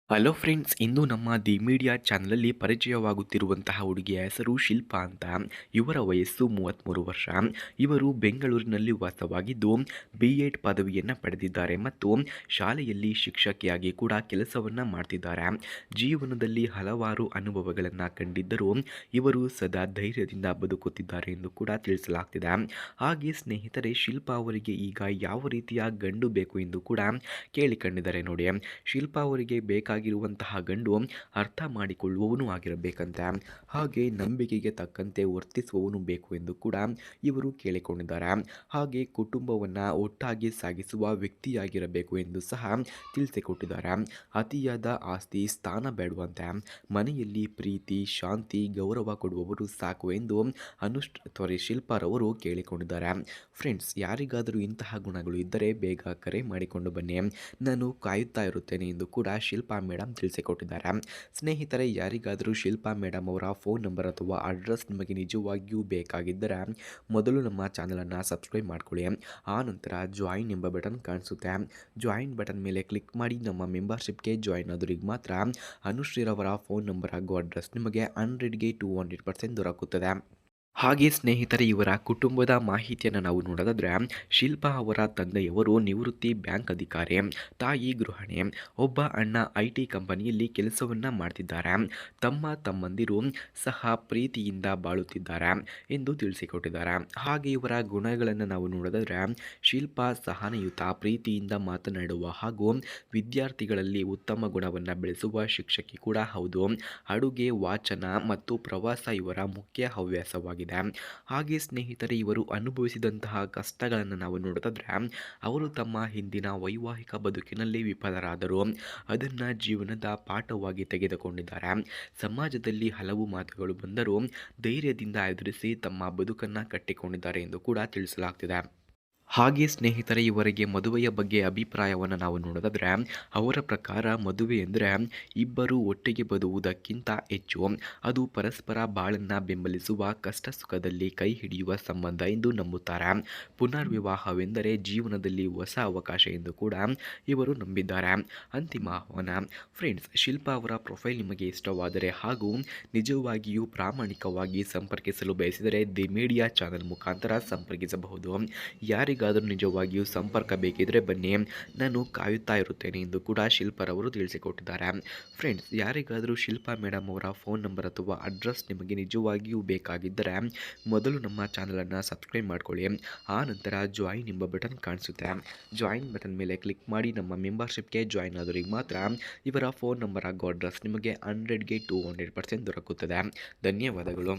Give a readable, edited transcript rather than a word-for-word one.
Hello friends, ಇಂದು ನಮ್ಮ the media ಚಾನಲಲ್ಲಿ ಪರಿಚಯವಾಗುತ್ತಿರುವಂತಹ ಹುಡುಗಿಯ ಹೆಸರು ಶಿಲ್ಪಾ ಅಂತ. ಇವರ ವಯಸ್ಸು 33 ವರ್ಷ. ಇವರು ಬೆಂಗಳೂರಿನಲ್ಲಿ ವಾಸವಾಗಿದ್ದು B.Ed ಪದವಿಯನ್ನು ಪಡೆದಿದ್ದಾರೆ ಮತ್ತು ಶಾಲೆಯಲ್ಲಿ ಶಿಕ್ಷಕಿಯಾಗಿ ಕೂಡ ಕೆಲಸವನ್ನು ಮಾಡ್ತಿದ್ದಾರೆ. ಜೀವನದಲ್ಲಿ ಹಲವಾರು ಅನುಭವಗಳನ್ನು ಕಂಡಿದ್ದರೂ ಇವರು ಸದಾ ಧೈರ್ಯದಿಂದ ಬದುಕುತ್ತಿದ್ದಾರೆ ಎಂದು ಕೂಡ ತಿಳಿಸಲಾಗ್ತಿದೆ. ಹಾಗೆ ಸ್ನೇಹಿತರೆ, ಶಿಲ್ಪಾ ಅವರಿಗೆ ಈಗ ಯಾವ ರೀತಿಯ ಗಂಡು ಬೇಕು ಎಂದು ಕೂಡ ಕೇಳಿಕೊಂಡಿದ್ದಾರೆ ನೋಡಿ. ಶಿಲ್ಪಾ ಅವರಿಗೆ ಬೇಕಾಗಿರುವಂತಹ ಗಂಡು ಅರ್ಥ ಮಾಡಿಕೊಳ್ಳುವವನು ಆಗಿರಬೇಕಂತೆ, ಹಾಗೆ ನಂಬಿಕೆಗೆ ತಕ್ಕಂತೆ ವರ್ತಿಸುವವನು ಬೇಕು ಎಂದು ಕೂಡ ಇವರು ಕೇಳಿಕೊಂಡಿದ್ದಾರೆ. ಹಾಗೆ ಕುಟುಂಬವನ್ನು ಒಟ್ಟಾಗಿ ಸಾಗಿಸುವ ವ್ಯಕ್ತಿಯಾಗಿರಬೇಕು ಎಂದು ಸಹ ತಿಳಿಸಿಕೊಟ್ಟಿದ್ದಾರೆ. ಅತಿಯಾದ ಆಸ್ತಿ ಸ್ಥಾನ ಬೇಡುವಂತೆ, ಮನೆಯಲ್ಲಿ ಪ್ರೀತಿ ಶಾಂತಿ ಗೌರವ ಕೊಡುವವರು ಸಾಕು ಎಂದು ಶಿಲ್ಪಾರವರು ಕೇಳಿಕೊಂಡಿದ್ದಾರೆ. ಫ್ರೆಂಡ್ಸ್, ಯಾರಿಗಾದರೂ ಇಂತಹ ಗುಣಗಳು ಇದ್ದರೆ ಬೇಗ ಕರೆ ಮಾಡಿಕೊಂಡು ಬನ್ನಿ, ನಾನು ಕಾಯುತ್ತಾ ಇರುತ್ತೇನೆ ಎಂದು ಕೂಡ ಶಿಲ್ಪಾ ಮೇಡಮ್ ತಿಳಿಸಿಕೊಟ್ಟಿದ್ದಾರೆ. ಸ್ನೇಹಿತರೆ, ಯಾರಿಗಾದರೂ ಶಿಲ್ಪಾ ಮೇಡಮ್ ಅವರ ಫೋನ್ ನಂಬರ್ ಅಥವಾ ಅಡ್ರೆಸ್ ನಿಮಗೆ ನಿಜವಾಗಿಯೂ ಬೇಕಾಗಿದ್ದರೆ ಮೊದಲು ನಮ್ಮ ಚಾನಲನ್ನು ಸಬ್ಸ್ಕ್ರೈಬ್ ಮಾಡ್ಕೊಳ್ಳಿ. ಆ ನಂತರ ಜಾಯಿನ್ ಎಂಬ ಬಟನ್ ಕಾಣಿಸುತ್ತೆ. ಜಾಯಿನ್ ಬಟನ್ ಮೇಲೆ ಕ್ಲಿಕ್ ಮಾಡಿ ನಮ್ಮ ಮೆಂಬರ್ಶಿಪ್ಗೆ ಜಾಯಿನ್ ಆದವರಿಗೆ ಮಾತ್ರ ಅನುಶ್ರೀರವರ ಫೋನ್ ನಂಬರ್ ಹಾಗೂ ಅಡ್ರೆಸ್ ನಿಮಗೆ 100ಗೆ 200% ದೊರಕುತ್ತದೆ. ಹಾಗೆ ಸ್ನೇಹಿತರೆ, ಇವರ ಕುಟುಂಬದ ಮಾಹಿತಿಯನ್ನು ನಾವು ನೋಡೋದಾದರೆ, ಶಿಲ್ಪಾ ಅವರ ತಂದೆಯವರು ನಿವೃತ್ತಿ ಬ್ಯಾಂಕ್ ಅಧಿಕಾರಿ, ತಾಯಿ ಗೃಹಿಣಿ, ಒಬ್ಬ ಅಣ್ಣ IT ಕಂಪನಿಯಲ್ಲಿ ಕೆಲಸವನ್ನು ಮಾಡ್ತಿದ್ದಾರೆ, ತಮ್ಮಂದಿರು ಸಹ ಪ್ರೀತಿಯಿಂದ ಬಾಳುತ್ತಿದ್ದಾರೆ ಎಂದು ತಿಳಿಸಿಕೊಟ್ಟಿದ್ದಾರೆ. ಹಾಗೆ ಇವರ ಗುಣಗಳನ್ನು ನಾವು ನೋಡೋದಾದರೆ, ಶಿಲ್ಪಾ ಸಹನೆಯುತ, ಪ್ರೀತಿಯಿಂದ ಮಾತನಾಡುವ ಹಾಗೂ ವಿದ್ಯಾರ್ಥಿಗಳಲ್ಲಿ ಉತ್ತಮ ಗುಣವನ್ನು ಬೆಳೆಸುವ ಶಿಕ್ಷಕಿ ಕೂಡ ಹೌದು. ಅಡುಗೆ, ವಾಚನ ಮತ್ತು ಪ್ರವಾಸ ಇವರ ಮುಖ್ಯ ಹವ್ಯಾಸವಾಗಿದೆ. ಹಾಗೆ ಸ್ನೇಹಿತರೆ, ಇವರು ಅನುಭವಿಸಿದಂತಹ ಕಷ್ಟಗಳನ್ನು ನಾವು ನೋಡೋದಾದ್ರೆ, ಅವರು ತಮ್ಮ ಹಿಂದಿನ ವೈವಾಹಿಕ ಬದುಕಿನಲ್ಲಿ ವಿಫಲರಾದರು ಅದನ್ನು ಜೀವನದ ಪಾಠವಾಗಿ ತೆಗೆದುಕೊಂಡಿದ್ದಾರೆ. ಸಮಾಜದಲ್ಲಿ ಹಲವು ಮಾತುಗಳು ಬಂದರೂ ಧೈರ್ಯದಿಂದ ಎದುರಿಸಿ ತಮ್ಮ ಬದುಕನ್ನು ಕಟ್ಟಿಕೊಂಡಿದ್ದಾರೆ ಎಂದು ಕೂಡ ತಿಳಿಸಲಾಗ್ತಿದೆ. ಹಾಗೆ ಸ್ನೇಹಿತರೆ, ಇವರಿಗೆ ಮದುವೆಯ ಬಗ್ಗೆ ಅಭಿಪ್ರಾಯವನ್ನು ನಾವು ನೋಡೋದಾದರೆ, ಅವರ ಪ್ರಕಾರ ಮದುವೆ ಎಂದರೆ ಇಬ್ಬರು ಒಟ್ಟಿಗೆ ಬದುಕುವುದಕ್ಕಿಂತ ಹೆಚ್ಚು ಅದು ಪರಸ್ಪರ ಬಾಳನ್ನು ಬೆಂಬಲಿಸುವ, ಕಷ್ಟ ಸುಖದಲ್ಲಿ ಕೈ ಹಿಡಿಯುವ ಸಂಬಂಧ ಎಂದು ನಂಬುತ್ತಾರೆ. ಪುನರ್ವಿವಾಹವೆಂದರೆ ಜೀವನದಲ್ಲಿ ಹೊಸ ಅವಕಾಶ ಎಂದು ಕೂಡ ಇವರು ನಂಬಿದ್ದಾರೆ. ಅಂತಿಮ ಆಹ್ವಾನ. ಫ್ರೆಂಡ್ಸ್, ಶಿಲ್ಪಾ ಅವರ ಪ್ರೊಫೈಲ್ ನಿಮಗೆ ಇಷ್ಟವಾದರೆ ಹಾಗೂ ನಿಜವಾಗಿಯೂ ಪ್ರಾಮಾಣಿಕವಾಗಿ ಸಂಪರ್ಕಿಸಲು ಬಯಸಿದರೆ ದಿ ಮೀಡಿಯಾ ಚಾನಲ್ ಮುಖಾಂತರ ಸಂಪರ್ಕಿಸಬಹುದು. ಯಾರಿಗಾದರೂ ನಿಜವಾಗಿಯೂ ಸಂಪರ್ಕ ಬೇಕಿದ್ರೆ ಬನ್ನಿ, ನಾನು ಕಾಯುತ್ತಾ ಇರುತ್ತೇನೆ ಎಂದು ಕೂಡ ಶಿಲ್ಪಾರವರು ತಿಳಿಸಿಕೊಟ್ಟಿದ್ದಾರೆ. ಫ್ರೆಂಡ್ಸ್, ಯಾರಿಗಾದರೂ ಶಿಲ್ಪಾ ಮೇಡಮ್ ಅವರ ಫೋನ್ ನಂಬರ್ ಅಥವಾ ಅಡ್ರೆಸ್ ನಿಮಗೆ ನಿಜವಾಗಿಯೂ ಬೇಕಾಗಿದ್ದರೆ ಮೊದಲು ನಮ್ಮ ಚಾನಲನ್ನು ಸಬ್ಸ್ಕ್ರೈಬ್ ಮಾಡ್ಕೊಳ್ಳಿ. ಆ ನಂತರ ಜಾಯಿನ್ ಎಂಬ ಬಟನ್ ಕಾಣಿಸುತ್ತೆ. ಜಾಯಿನ್ ಬಟನ್ ಮೇಲೆ ಕ್ಲಿಕ್ ಮಾಡಿ ನಮ್ಮ ಮೆಂಬರ್ಶಿಪ್ಗೆ ಜಾಯಿನ್ ಆದವರಿಗೆ ಮಾತ್ರ ಇವರ ಫೋನ್ ನಂಬರ್ ಹಾಗೂ ಅಡ್ರೆಸ್ ನಿಮಗೆ 100ಗೆ 200% ದೊರಕುತ್ತದೆ. ಧನ್ಯವಾದಗಳು.